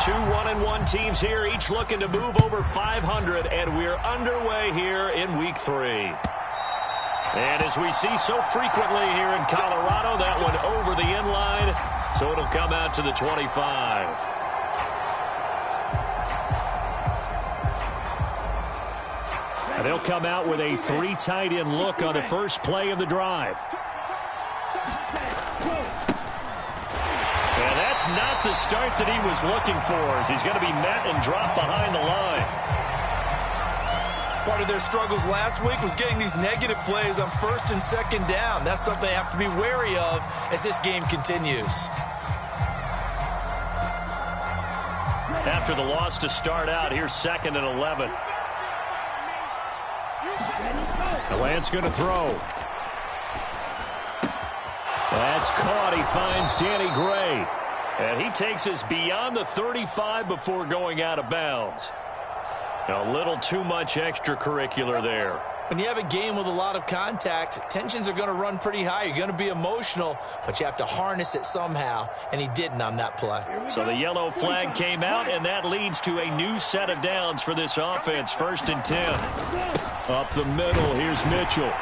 Two 1-1 teams here, each looking to move over 500, and we're underway here in Week 3. And as we see so frequently here in Colorado, that one over the inline, so it'll come out to the 25. And they'll come out with a 3 tight end look on the first play of the drive. And that's not the start that he was looking for, as he's going to be met and dropped behind the line. Part of their struggles last week was getting these negative plays on first and second down. That's something they have to be wary of as this game continues. After the loss to start out, here's 2nd and 11. Lance going to throw. That's caught. He finds Danny Gray. And he takes us beyond the 35 before going out of bounds. A little too much extracurricular there. When you have a game with a lot of contact, tensions are going to run pretty high. You're going to be emotional, but you have to harness it somehow, and he didn't on that play. So the yellow flag came out, and that leads to a new set of downs for this offense. 1st and 10. Up the middle, here's Mitchell.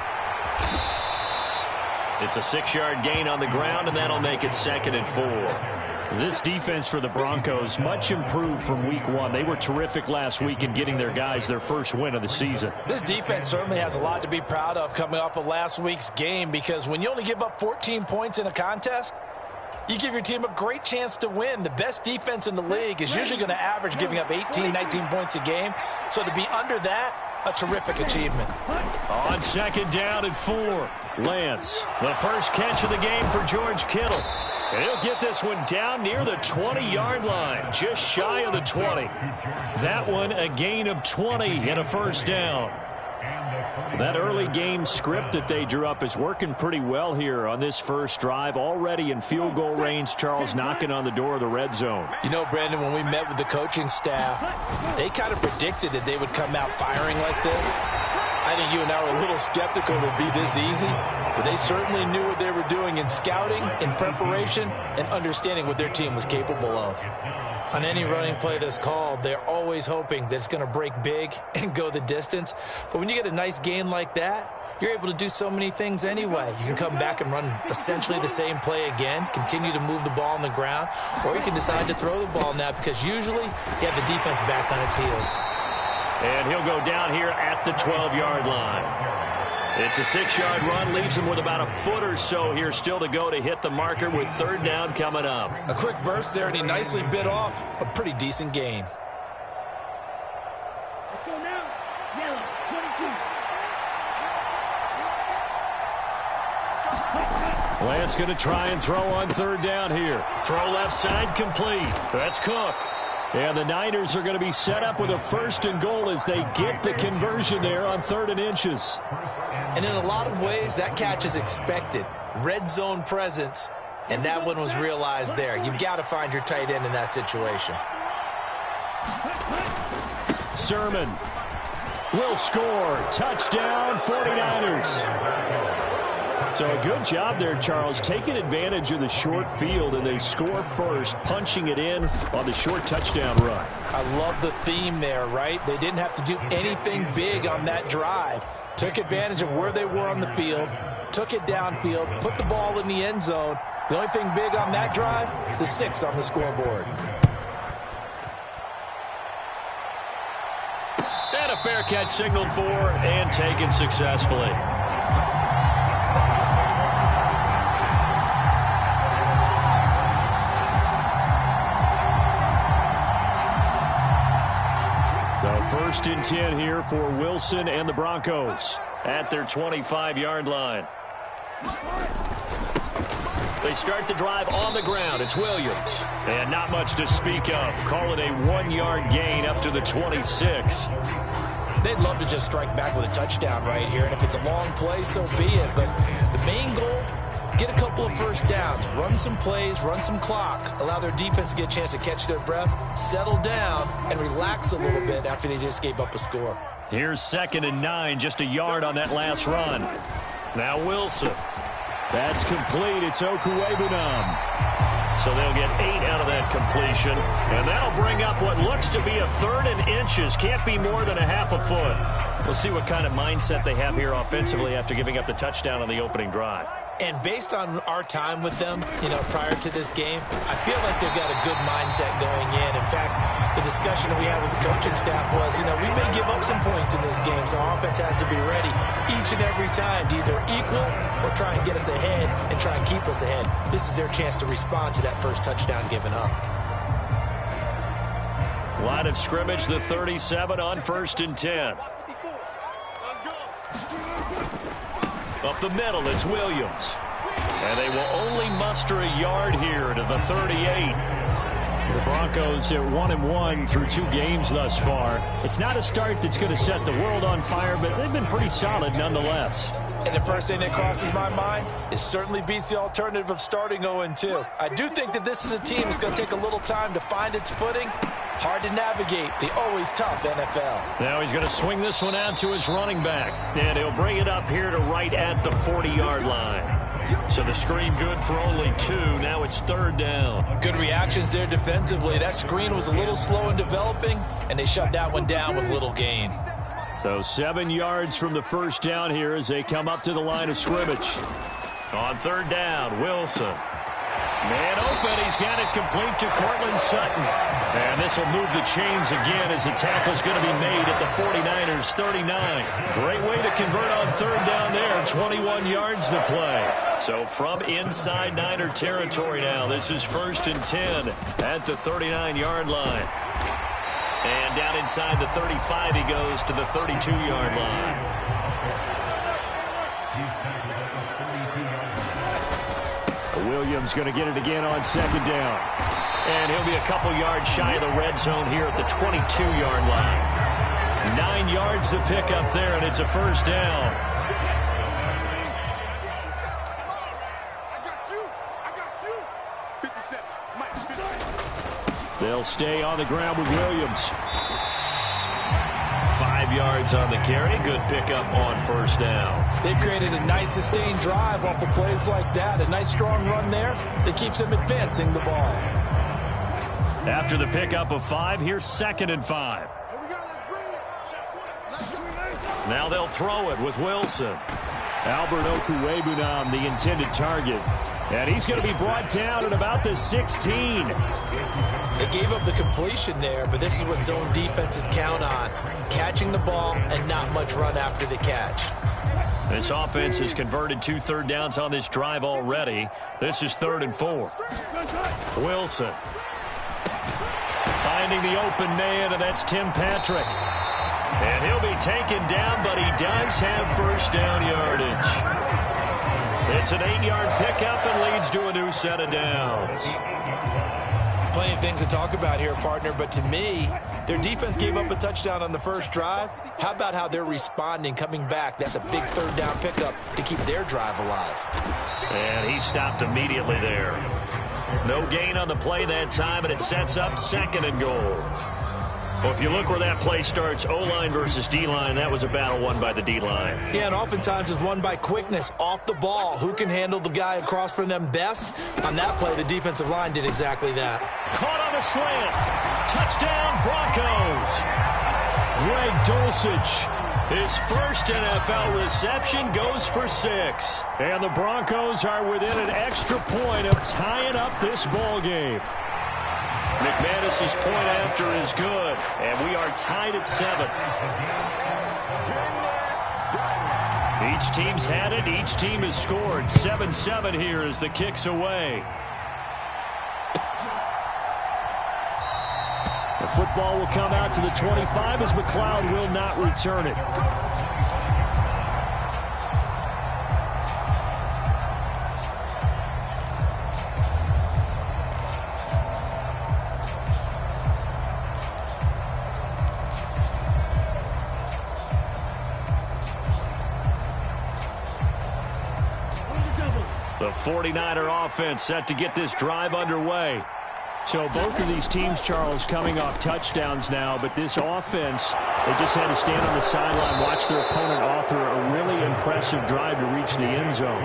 It's a 6-yard gain on the ground, and that'll make it 2nd and 4. This defense for the Broncos, much improved from Week 1. They were terrific last week in getting their guys their first win of the season. This defense certainly has a lot to be proud of coming off of last week's game, because when you only give up 14 points in a contest, you give your team a great chance to win. The best defense in the league is usually going to average giving up 18, 19 points a game. So to be under that, a terrific achievement. On 2nd down and 4, Lance. The first catch of the game for George Kittle. And he'll get this one down near the 20-yard line, just shy of the 20. That one a gain of 20 and a first down. That early game script that they drew up is working pretty well here on this first drive. Already in field goal range, Charles knocking on the door of the red zone. You know, Brandon, when we met with the coaching staff, they kind of predicted that they would come out firing like this. I think you and I were a little skeptical it would be this easy, but they certainly knew what they were doing in scouting, in preparation, and understanding what their team was capable of. On any running play that's called, they're always hoping that it's going to break big and go the distance. But when you get a nice gain like that, you're able to do so many things anyway. You can come back and run essentially the same play again, continue to move the ball on the ground, or you can decide to throw the ball now, because usually you have the defense back on its heels. And he'll go down here at the 12-yard line. It's a 6-yard run, leaves him with about a foot or so here still to go to hit the marker with 3rd down coming up. A quick burst there, and he nicely bit off a pretty decent gain. Let's go now. Yellow, 22. Lance going to try and throw on 3rd down here. Throw left side complete. That's Cook. And the Niners are going to be set up with a 1st and goal as they get the conversion there on 3rd and inches. And in a lot of ways, that catch is expected. Red zone presence, and that one was realized there. You've got to find your tight end in that situation. Sermon will score. Touchdown, 49ers. So a good job there, Charles, taking advantage of the short field, and they score first, punching it in on the short touchdown run. I love the theme there, right? They didn't have to do anything big on that drive. Took advantage of where they were on the field, took it downfield, put the ball in the end zone. The only thing big on that drive, the 6 on the scoreboard. And a fair catch signaled for and taken successfully. So 1st and 10 here for Wilson and the Broncos at their 25-yard line. They start the drive on the ground. It's Williams. And not much to speak of. Call it a 1-yard gain up to the 26. They'd love to just strike back with a touchdown right here. And if it's a long play, so be it. But the main goal, get a couple of first downs, run some plays, run some clock, allow their defense to get a chance to catch their breath, settle down, and relax a little bit after they just gave up a score. Here's 2nd and 9, just a yard on that last run. Now Wilson. That's complete. It's Okuwebunam. So they'll get 8 out of that completion. And that'll bring up what looks to be a 3rd and inches. Can't be more than a half a foot. We'll see what kind of mindset they have here offensively after giving up the touchdown on the opening drive. And based on our time with them, prior to this game, I feel like they've got a good mindset going in. In fact, the discussion that we had with the coaching staff was, we may give up some points in this game, so our offense has to be ready each and every time to either equal or try and get us ahead and try and keep us ahead. This is their chance to respond to that first touchdown given up. Line of scrimmage, the 37 on 1st and 10. Up the middle, it's Williams. And they will only muster a yard here to the 38. The Broncos are 1-1 through 2 games thus far. It's not a start that's going to set the world on fire, but they've been pretty solid nonetheless. And the first thing that crosses my mind is certainly beats the alternative of starting 0-2. I do think that this is a team that's going to take a little time to find its footing. Hard to navigate the always tough NFL. Now he's going to swing this one out to his running back. And he'll bring it up here to right at the 40-yard line. So the screen good for only 2. Now it's 3rd down. Good reactions there defensively. That screen was a little slow in developing, and they shut that one down with little gain. So 7 yards from the first down here as they come up to the line of scrimmage. On 3rd down, Wilson. Man open, he's got it complete to Cortland Sutton. And this will move the chains again as the tackle's going to be made at the 49ers 39. Great way to convert on 3rd down there. 21 yards to play. So from inside Niner territory now, this is 1st and 10 at the 39-yard line. And down inside the 35, he goes to the 32-yard line. Williams going to get it again on 2nd down. And he'll be a couple yards shy of the red zone here at the 22-yard line. 9 yards to pick up there, and it's a 1st down. They'll stay on the ground with Williams. 5 yards on the carry. Good pickup on 1st down. They've created a nice sustained drive off of plays like that. A nice strong run there that keeps them advancing the ball. After the pickup of 5, here's 2nd and 5. Now they'll throw it with Wilson. Albert Okwuegbunam, the intended target. And he's going to be brought down at about the 16. They gave up the completion there, but this is what zone defenses count on. Catching the ball and not much run after the catch. This offense has converted 2 third downs on this drive already. This is 3rd and 4. Wilson. Finding the open man, and that's Tim Patrick. And he'll be taken down, but he does have 1st down yardage. It's an 8-yard pickup and leads to a new set of downs. Plenty of things to talk about here, partner, but to me, their defense gave up a touchdown on the first drive. How about how they're responding, coming back? That's a big 3rd down pickup to keep their drive alive. And he stopped immediately there. No gain on the play that time, and it sets up 2nd and goal. Well, if you look where that play starts, O-line versus D-line, that was a battle won by the D-line. Yeah, and oftentimes it's won by quickness off the ball. Who can handle the guy across from them best? On that play, the defensive line did exactly that. Caught on the slant. Touchdown, Broncos. Greg Dulcich, his first NFL reception, goes for 6. And the Broncos are within an extra point of tying up this ball game. McManus's point after is good, and we are tied at 7. Each team's had it. Each team has scored. 7-7 here as the kick's away. The football will come out to the 25 as McLeod will not return it. The 49er offense set to get this drive underway. So both of these teams, Charles, coming off touchdowns now, but this offense, they just had to stand on the sideline, watch their opponent author a really impressive drive to reach the end zone.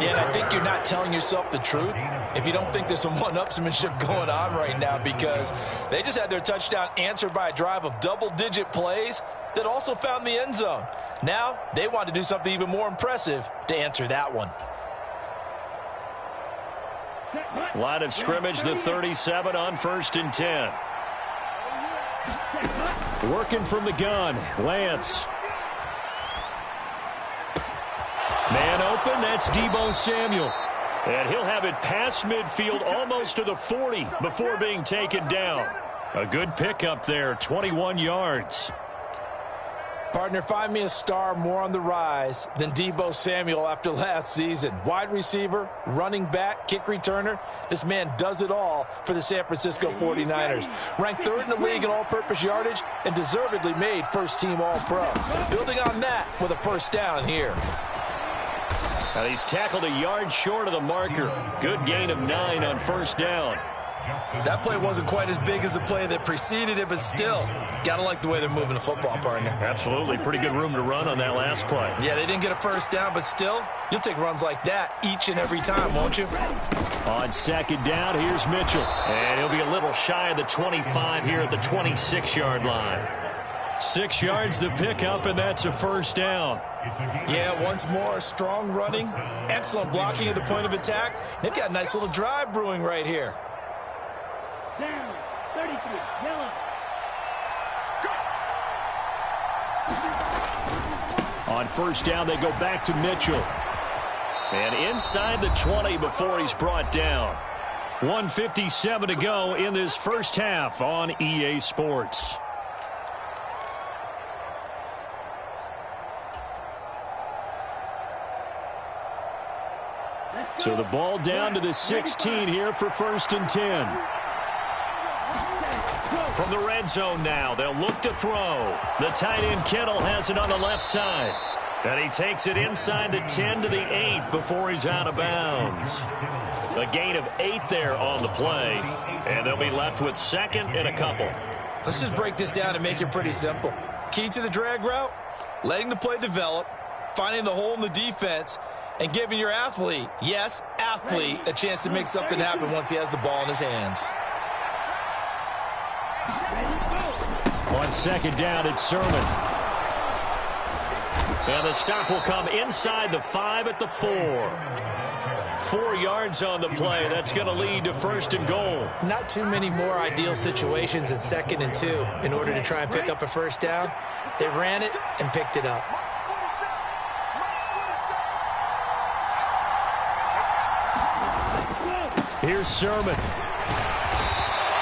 Yeah, and I think you're not telling yourself the truth if you don't think there's some one-upsmanship going on right now, because they just had their touchdown answered by a drive of double-digit plays that also found the end zone. Now, they want to do something even more impressive to answer that one. Line of scrimmage, the 37 on 1st and 10. Working from the gun, Lance. Man open, that's Deebo Samuel. And he'll have it past midfield almost to the 40 before being taken down. A good pickup there, 21 yards. Partner, find me a star more on the rise than Deebo Samuel after last season. Wide receiver, running back, kick returner. This man does it all for the San Francisco 49ers. Ranked 3rd in the league in all-purpose yardage and deservedly made first-team All-Pro. Building on that with a first down here. Now he's tackled a yard short of the marker. Good gain of 9 on 1st down. That play wasn't quite as big as the play that preceded it, but still, got to like the way they're moving the football, partner. Absolutely. Pretty good room to run on that last play. Yeah, they didn't get a first down, but still, you'll take runs like that each and every time, won't you? On 2nd down, here's Mitchell. And he'll be a little shy of the 25 here at the 26-yard line. 6 yards the pickup, and that's a first down. Yeah, once more, strong running, excellent blocking at the point of attack. They've got a nice little drive brewing right here. Down. 33. Yellow. On 1st down, they go back to Mitchell. And inside the 20 before he's brought down. 1:57 to go in this first half on EA Sports. So the ball down to the 16 here for 1st and 10. From the red zone now, they'll look to throw. The tight end Kittle has it on the left side. And he takes it inside the 10 to the 8 before he's out of bounds. A gain of 8 there on the play. And they'll be left with 2nd and a couple. Let's just break this down and make it pretty simple. Key to the drag route, letting the play develop, finding the hole in the defense, and giving your athlete, yes, athlete, a chance to make something happen once he has the ball in his hands. On 2nd down, it's Sermon. And the stop will come inside the 5 at the 4. 4 yards on the play. That's going to lead to 1st and goal. Not too many more ideal situations than 2nd and 2 in order to try and pick up a first down. They ran it and picked it up. Here's Sermon.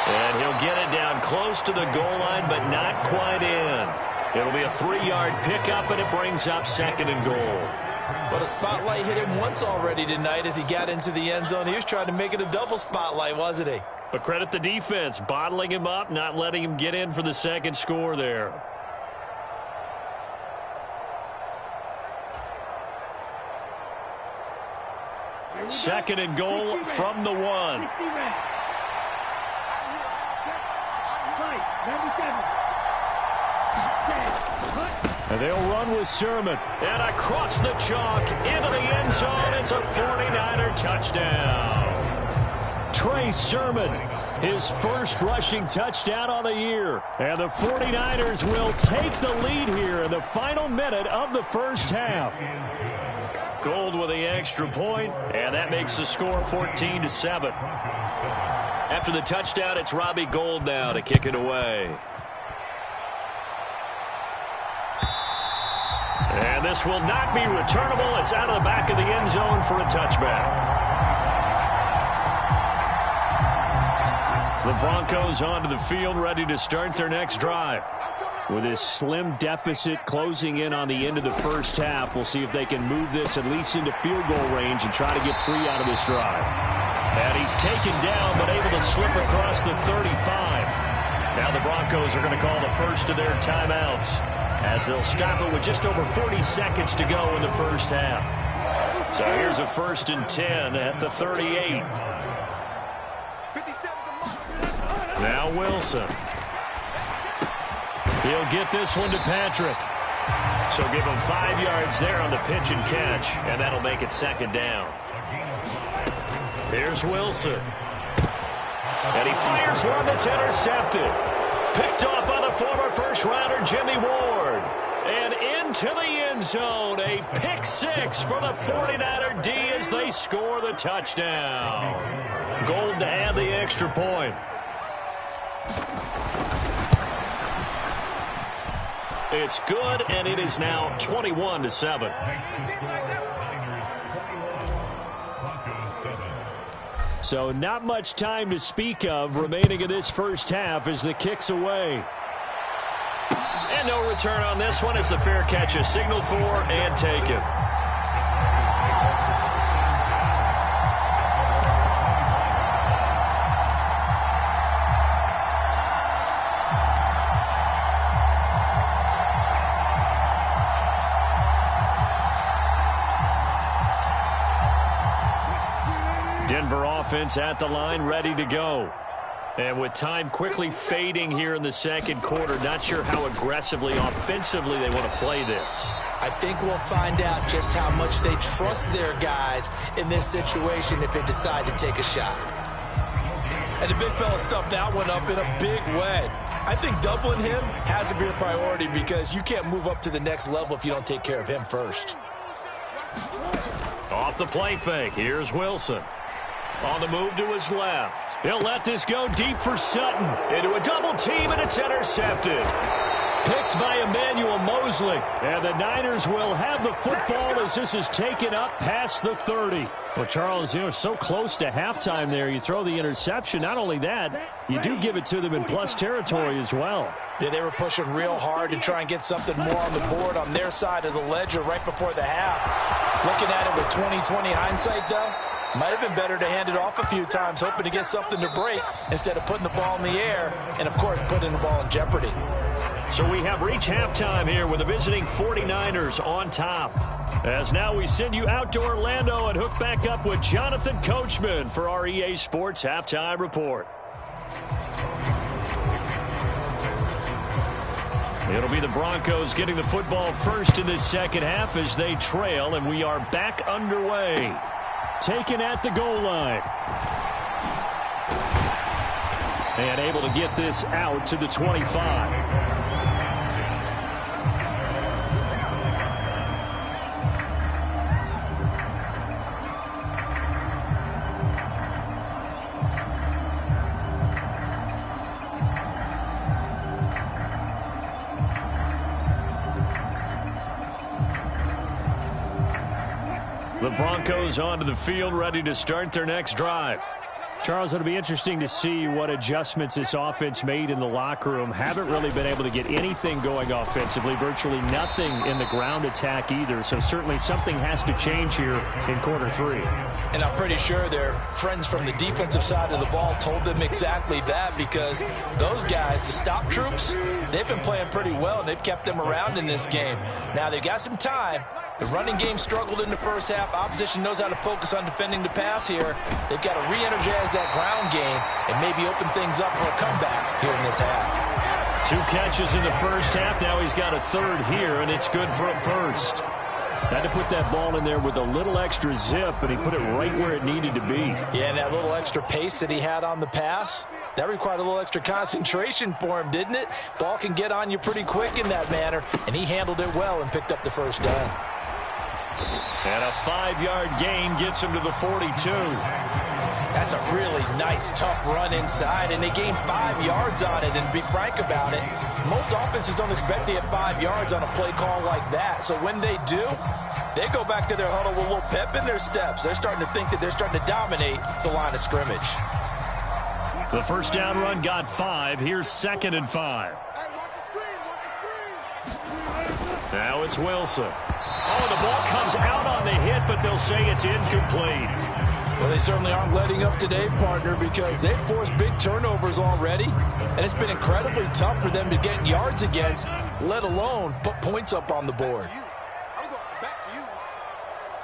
And he'll get it down close to the goal line, but not quite in. It'll be a 3-yard pickup, and it brings up 2nd and goal. But a spotlight hit him once already tonight as he got into the end zone. He was trying to make it a double spotlight, wasn't he? But credit the defense, bottling him up, not letting him get in for the 2nd score there. Second and goal from the 1. And they'll run with Sermon. And across the chalk into the end zone. It's a 49er touchdown. Trey Sermon, his first rushing touchdown on the year. And the 49ers will take the lead here in the final minute of the first half. Gold with the extra point, and that makes the score 14-7. After the touchdown, it's Robbie Gould now to kick it away. And this will not be returnable. It's out of the back of the end zone for a touchback. The Broncos onto the field, ready to start their next drive. With this slim deficit closing in on the end of the first half, we'll see if they can move this at least into field goal range and try to get 3 out of this drive. And he's taken down, but able to slip across the 35. Now the Broncos are going to call the first of their timeouts, as they'll stop it with just over 40 seconds to go in the first half. So here's a 1st and 10 at the 38. Now Wilson. He'll get this one to Patrick. So give him 5 yards there on the pitch and catch, and that'll make it 2nd down. Here's Wilson. And he fires one that's intercepted. Picked off by the former first-rounder Jimmy Ward. And into the end zone. A pick 6 for the 49er D as they score the touchdown. Gold to add the extra point. It's good, and it is now 21-7. So not much time to speak of remaining in this first half as the kick's away. And no return on this one as the fair catch is signaled for and taken. Denver offense at the line, ready to go. And with time quickly fading here in the second quarter, not sure how aggressively, offensively they want to play this. I think we'll find out just how much they trust their guys in this situation if they decide to take a shot. And the big fella stuffed that one up in a big way. I think doubling him has to be a priority because you can't move up to the next level if you don't take care of him first. Off the play fake, here's Wilson. On the move to his left. He'll let this go deep for Sutton. Into a double team, and it's intercepted. Picked by Emmanuel Mosley. And the Niners will have the football as this is taken up past the 30. Well, Charles, so close to halftime there. You throw the interception. Not only that, you do give it to them in plus territory as well. Yeah, they were pushing real hard to try and get something more on the board on their side of the ledger right before the half. Looking at it with 20/20 hindsight, though, might have been better to hand it off a few times, hoping to get something to break instead of putting the ball in the air and, of course, putting the ball in jeopardy. So we have reached halftime here with the visiting 49ers on top. As now we send you out to Orlando and hook back up with Jonathan Coachman for our EA Sports Halftime Report. It'll be the Broncos getting the football first in this second half as they trail, and we are back underway. Taken at the goal line. And able to get this out to the 25. The Broncos onto the field, ready to start their next drive. Charles, it'll be interesting to see what adjustments this offense made in the locker room. Haven't really been able to get anything going offensively, virtually nothing in the ground attack either. So certainly something has to change here in quarter 3. And I'm pretty sure their friends from the defensive side of the ball told them exactly that, because those guys, the stop troops, they've been playing pretty well, and they've kept them around in this game. Now they've got some time. The running game struggled in the first half. Opposition knows how to focus on defending the pass here. They've got to re-energize that ground game and maybe open things up for a comeback here in this half. 2 catches in the first half. Now he's got a third here, and it's good for a first. Had to put that ball in there with a little extra zip, and he put it right where it needed to be. Yeah, and that little extra pace that he had on the pass, that required a little extra concentration for him, didn't it? Ball can get on you pretty quick in that manner, and he handled it well and picked up the first down. And a 5-yard gain gets him to the 42. That's a really nice, tough run inside, and they gained 5 yards on it. And to be frank about it, most offenses don't expect to get 5 yards on a play call like that. So when they do, they go back to their huddle with a little pep in their steps. They're starting to think that they're starting to dominate the line of scrimmage. The first down run got 5. Here's 2nd and 5. Now it's Wilson. Oh, the ball comes out on the hit, but they'll say it's incomplete. Well, they certainly aren't letting up today, partner, because they've forced big turnovers already, and it's been incredibly tough for them to get yards against, let alone put points up on the board. I'm going back to you.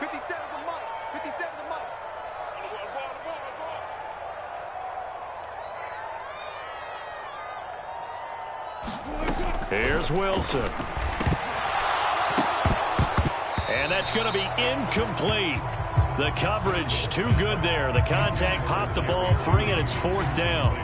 57 the mark. 57 the mark. Here's Wilson. And that's going to be incomplete. The coverage too good there. The contact popped the ball free, and it's 4th down.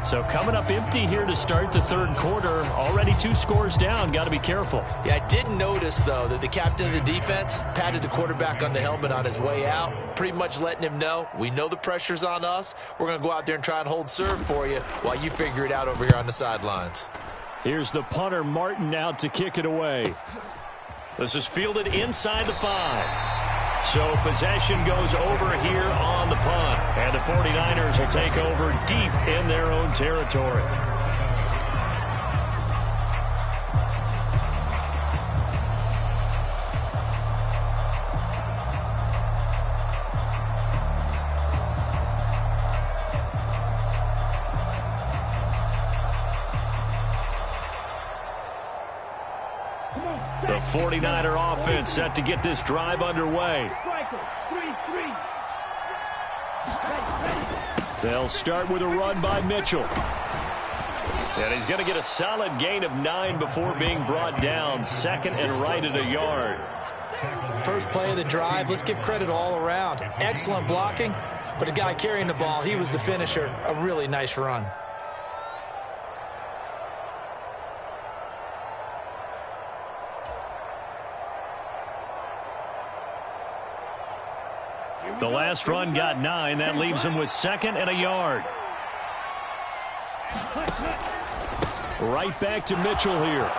So coming up empty here to start the 3rd quarter. Already 2 scores down. Got to be careful. Yeah, I did notice, though, that the captain of the defense patted the quarterback on the helmet on his way out, pretty much letting him know, we know the pressure's on us. We're going to go out there and try and hold serve for you while you figure it out over here on the sidelines. Here's the punter, Martin, out to kick it away. This is fielded inside the 5. So possession goes over here on the punt. And the 49ers will take over deep in their own territory. The 49er offense set to get this drive underway. They'll start with a run by Mitchell. And he's going to get a solid gain of 9 before being brought down. 2nd and right at a yard. First play of the drive, let's give credit all around. Excellent blocking, but the guy carrying the ball, he was the finisher. A really nice run. The last run got 9. That leaves him with 2nd and a yard. Right back to Mitchell here.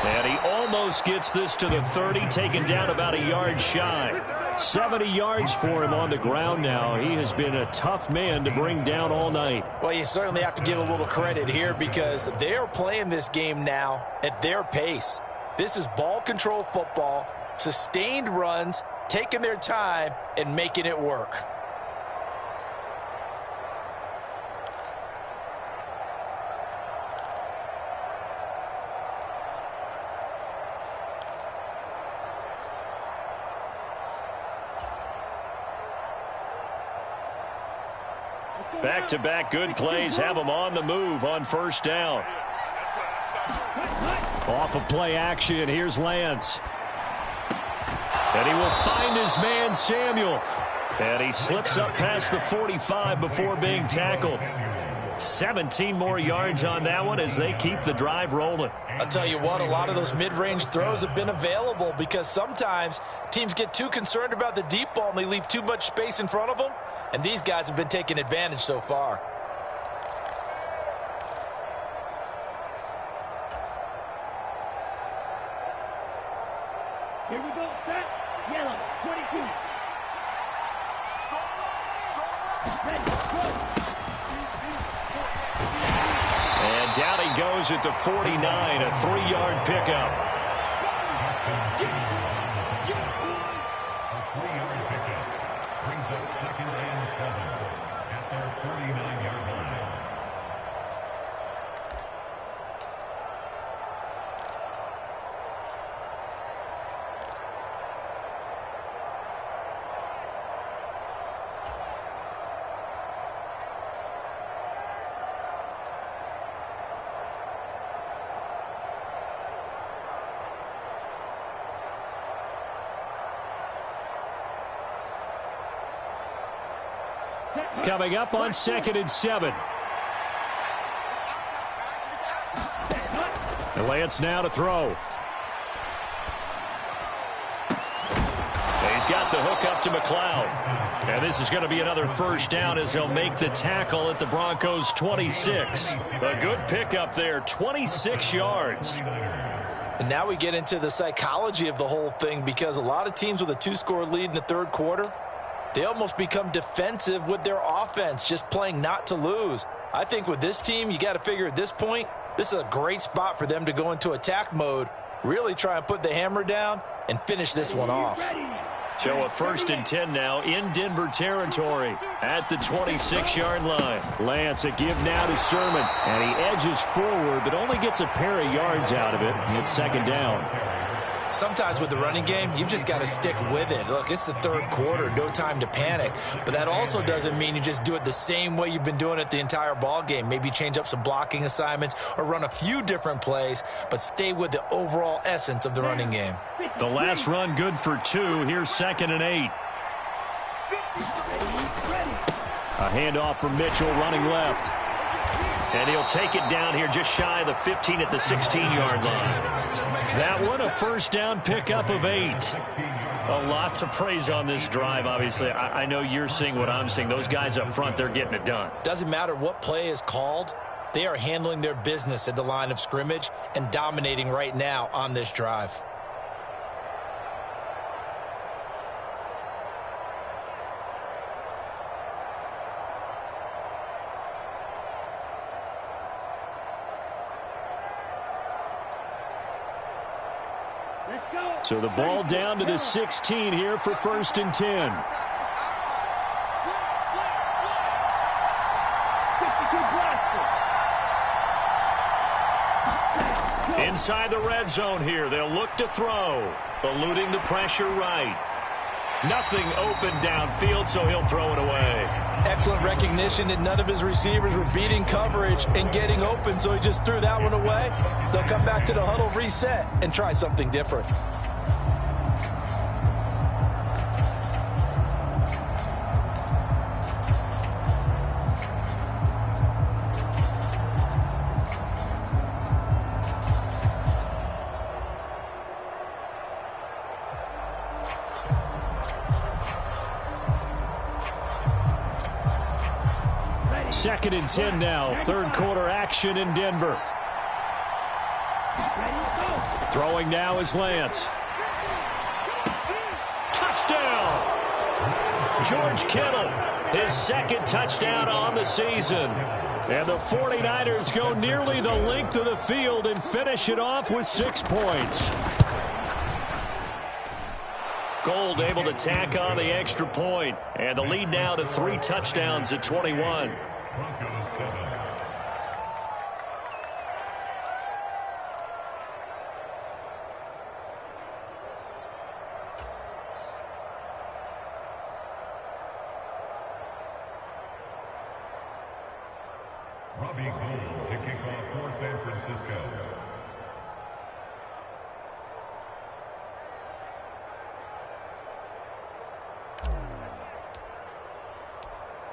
And he almost gets this to the 30, taken down about a yard shy. 70 yards for him on the ground now. He has been a tough man to bring down all night. Well, you certainly have to give a little credit here because they're playing this game now at their pace. This is ball control football, sustained runs, taking their time and making it work. Back-to-back good plays have him on the move on 1st down. Off of play action, here's Lance. And he will find his man, Samuel. And he slips up past the 45 before being tackled. 17 more yards on that one as they keep the drive rolling. I'll tell you what, a lot of those mid-range throws have been available because sometimes teams get too concerned about the deep ball and they leave too much space in front of them. And these guys have been taking advantage so far. Here we go, set, yellow, 22. Ready, go. And down he goes at the 49, a 3-yard pickup. A 3-yard pickup brings up 2nd and 7 at their 49-yard line. Coming up on 2nd and 7. And Lance now to throw. He's got the hook up to McLeod. And this is going to be another 1st down as he'll make the tackle at the Broncos' 26. A good pickup there, 26 yards. And now we get into the psychology of the whole thing because a lot of teams with a 2-score lead in the 3rd quarter, they almost become defensive with their offense, just playing not to lose. I think with this team, you got to figure at this point, this is a great spot for them to go into attack mode, really try and put the hammer down and finish this one off. So a 1st and 10 now in Denver territory at the 26-yard line. Lance, a give now to Sermon, and he edges forward but only gets a pair of yards out of it. It's 2nd down. Sometimes with the running game, you've just got to stick with it. Look, it's the third quarter, no time to panic. But that also doesn't mean you just do it the same way you've been doing it the entire ball game. Maybe change up some blocking assignments or run a few different plays, but stay with the overall essence of the running game. The last run good for 2. Here's 2nd and 8. A handoff from Mitchell running left. And he'll take it down here just shy of the 15 at the 16-yard line. That one, a first down pickup of 8. A lot to praise on this drive, obviously. I know you're seeing what I'm seeing. Those guys up front, they're getting it done. Doesn't matter what play is called. They are handling their business at the line of scrimmage and dominating right now on this drive. So the ball down to the 16 here for 1st and 10. Inside the red zone here. They'll look to throw. Eluding the pressure right. Nothing open downfield, so he'll throw it away. Excellent recognition that none of his receivers were beating coverage and getting open, so he just threw that one away. They'll come back to the huddle, reset, and try something different. Second and 10 now. Third quarter action in Denver. Throwing now is Lance. Touchdown! George Kittle, his 2nd touchdown on the season. And the 49ers go nearly the length of the field and finish it off with 6 points. Gold able to tack on the extra point. And the lead now to 3 touchdowns at 21. Broncos 7. Robbie Gould to kick off for San Francisco.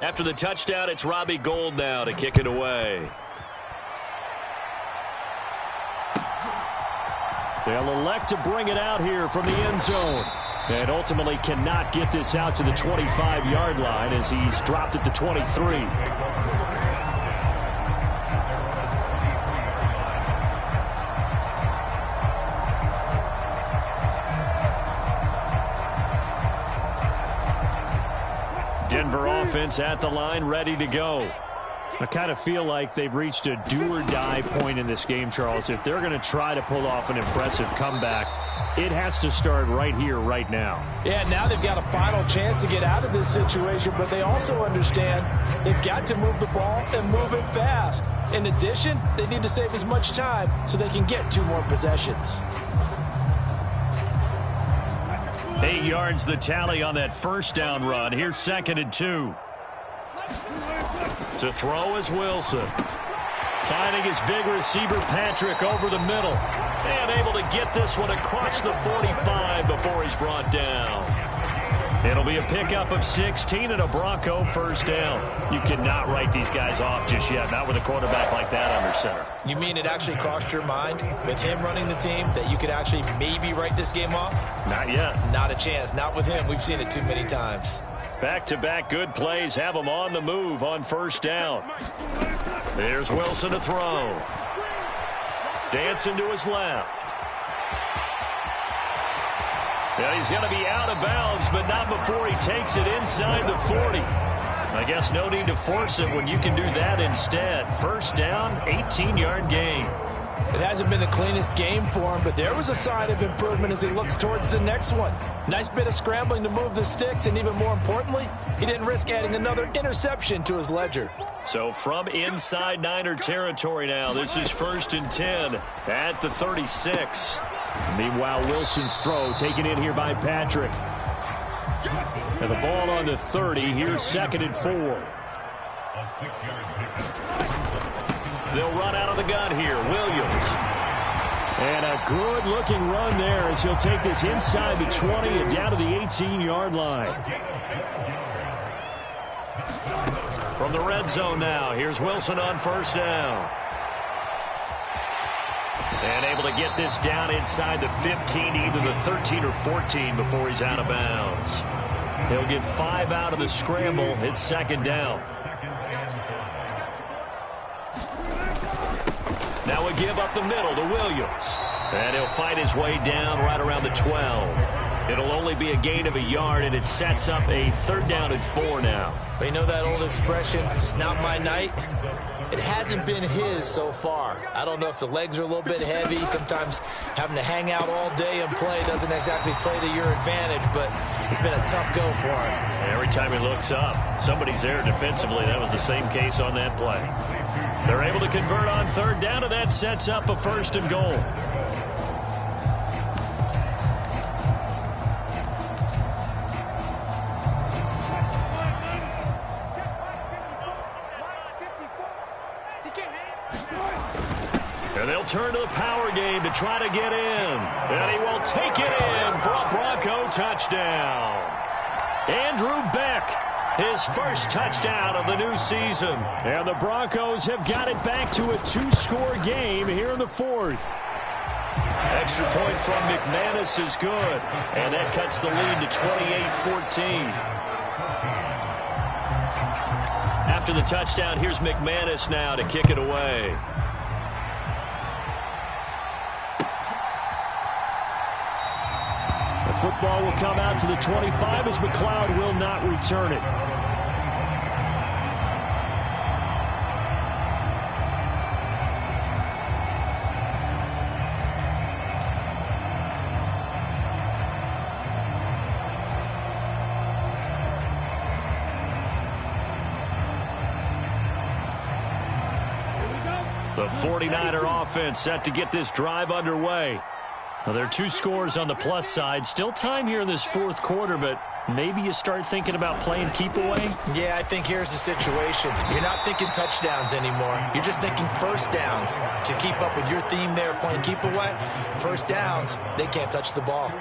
After the touchdown, it's Robbie Gould now to kick it away. They'll elect to bring it out here from the end zone. And ultimately cannot get this out to the 25-yard line as he's dropped at the 23. Denver offense at the line, ready to go. I kind of feel like they've reached a do-or-die point in this game, Charles. If they're going to try to pull off an impressive comeback, it has to start right here, right now. Yeah, now they've got a final chance to get out of this situation, but they also understand they've got to move the ball and move it fast. In addition, they need to save as much time so they can get 2 more possessions. 8 yards the tally on that first down run. Here's 2nd and 2. To throw is Wilson. Finding his big receiver, Patrick, over the middle. And able to get this one across the 45 before he's brought down. It'll be a pickup of 16 and a Bronco first down. You cannot write these guys off just yet, not with a quarterback like that under center. You mean it actually crossed your mind with him running the team that you could actually maybe write this game off? Not yet. Not a chance. Not with him. We've seen it too many times. Back-to-back good plays have them on the move on first down. There's Wilson to throw. Dancing to his left. Yeah, he's going to be out of bounds, but not before he takes it inside the 40. I guess no need to force it when you can do that instead. First down, 18-yard gain. It hasn't been the cleanest game for him, but there was a sign of improvement as he looks towards the next one. Nice bit of scrambling to move the sticks, and even more importantly, he didn't risk adding another interception to his ledger. So from inside Niner territory now, this is 1st and 10 at the 36. Meanwhile, Wilson's throw taken in here by Patrick. And the ball on the 30. Here's 2nd and 4. They'll run out of the gun here. Williams. And a good-looking run there as he'll take this inside the 20 and down to the 18-yard line. From the red zone now, here's Wilson on 1st down. And able to get this down inside the 15, either the 13 or 14 before he's out of bounds. He'll get 5 out of the scramble. It's 2nd down. Now we give up the middle to Williams. And he'll fight his way down right around the 12. It'll only be a gain of a yard, and it sets up a 3rd down and 4 now. But you know that old expression, it's not my night? It hasn't been his so far. I don't know if the legs are a little bit heavy. Sometimes having to hang out all day and play doesn't exactly play to your advantage, but it's been a tough go for him. Every time he looks up, somebody's there defensively. That was the same case on that play. They're able to convert on 3rd down, and that sets up a 1st and goal. And they'll turn to the power game to try to get in. And he will take it in for a Bronco touchdown. Andrew Beck, his first touchdown of the new season. And the Broncos have got it back to a 2-score game here in the 4th. Extra point from McManus is good. And that cuts the lead to 28-14. After the touchdown, here's McManus now to kick it away. The football will come out to the 25 as McLeod will not return it. The 49er offense set to get this drive underway. Well, there are 2 scores on the plus side. Still time here in this 4th quarter, but maybe you start thinking about playing keep away? Yeah, I think here's the situation. You're not thinking touchdowns anymore. You're just thinking 1st downs. To keep up with your theme there, playing keep away, 1st downs, they can't touch the ball.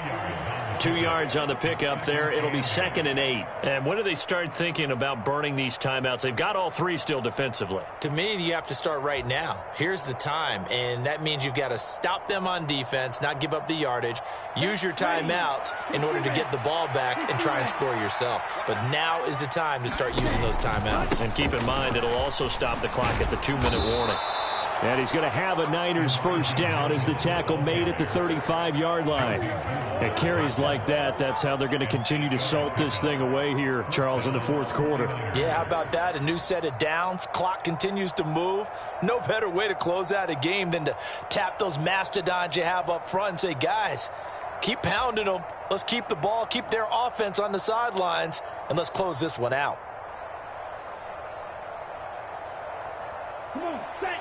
2 yards on the pickup there. It'll be 2nd and 8. And when do they start thinking about burning these timeouts? They've got all 3 still defensively. To me, you have to start right now. Here's the time, and that means you've got to stop them on defense, not give up the yardage, use your timeouts in order to get the ball back and try and score yourself. But now is the time to start using those timeouts. And keep in mind, it'll also stop the clock at the 2-minute warning. And he's going to have a Niners 1st down as the tackle made at the 35-yard line. At carries like that, that's how they're going to continue to salt this thing away here, Charles, in the 4th quarter. Yeah, how about that? A new set of downs. Clock continues to move. No better way to close out a game than to tap those mastodons you have up front and say, guys, keep pounding them. Let's keep the ball, keep their offense on the sidelines, and let's close this one out.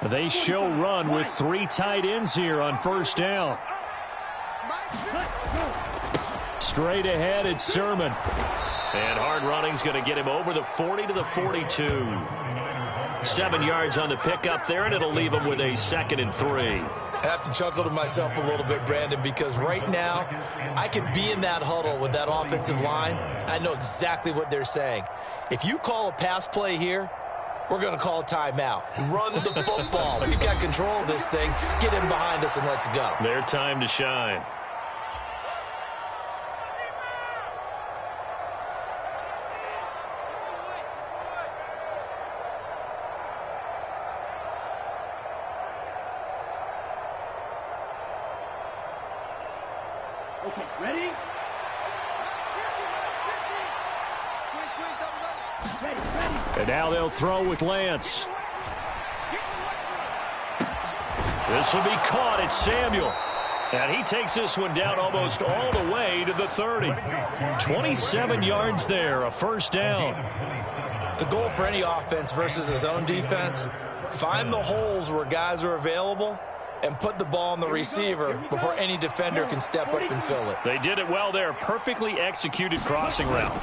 They show run with 3 tight ends here on 1st down. Straight ahead, it's Sermon. And hard running's going to get him over the 40 to the 42. 7 yards on the pickup there, and it'll leave him with a 2nd and 3. I have to chuckle to myself a little bit, Brandon, because right now I could be in that huddle with that offensive line. I know exactly what they're saying. If you call a pass play here, we're going to call a timeout. Run the football. We've got control of this thing. Get in behind us and let's go. Their time to shine. Okay, ready? Ready. And now they'll throw with Lance. This will be caught. It's Samuel. And he takes this one down almost all the way to the 30. 27 yards there, a 1st down. The goal for any offense versus his own defense, find the holes where guys are available and put the ball on the receiver before any defender can step up and fill it. They did it well there. Perfectly executed crossing route.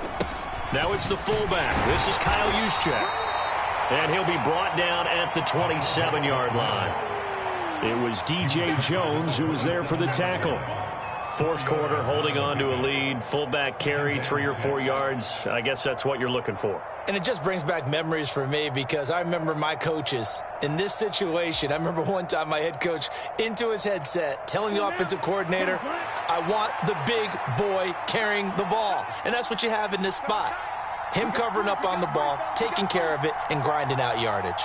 Now it's the fullback. This is Kyle Juszczyk. And he'll be brought down at the 27-yard line. It was DJ Jones who was there for the tackle. Fourth quarter, holding on to a lead. Fullback carry, 3 or 4 yards. I guess that's what you're looking for. And it just brings back memories for me because I remember my coaches in this situation. I remember one time my head coach into his headset telling the offensive coordinator, I want the big boy carrying the ball. And that's what you have in this spot. Him covering up on the ball, taking care of it, and grinding out yardage.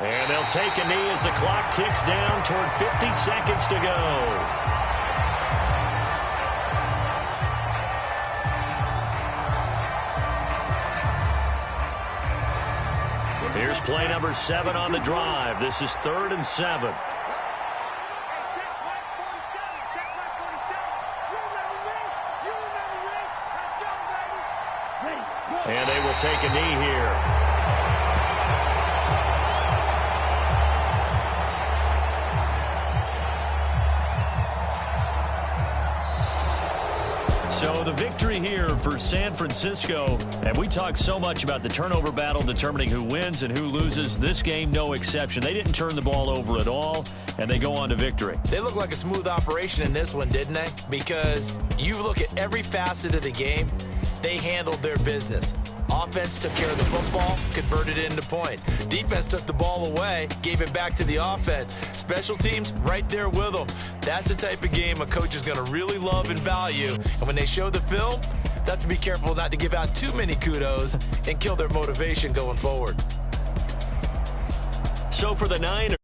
And they'll take a knee as the clock ticks down toward 50 seconds to go. Here's play number 7 on the drive. This is 3rd and 7. And they will take a knee here. So the victory here for San Francisco, and we talk so much about the turnover battle determining who wins and who loses. This game, no exception. They didn't turn the ball over at all, and they go on to victory. They look like a smooth operation in this one, didn't they? Because you look at every facet of the game, they handled their business. Offense took care of the football, converted it into points. Defense took the ball away, gave it back to the offense. Special teams, right there with them. That's the type of game a coach is going to really love and value. And when they show the film, they have to be careful not to give out too many kudos and kill their motivation going forward. So for the Niners,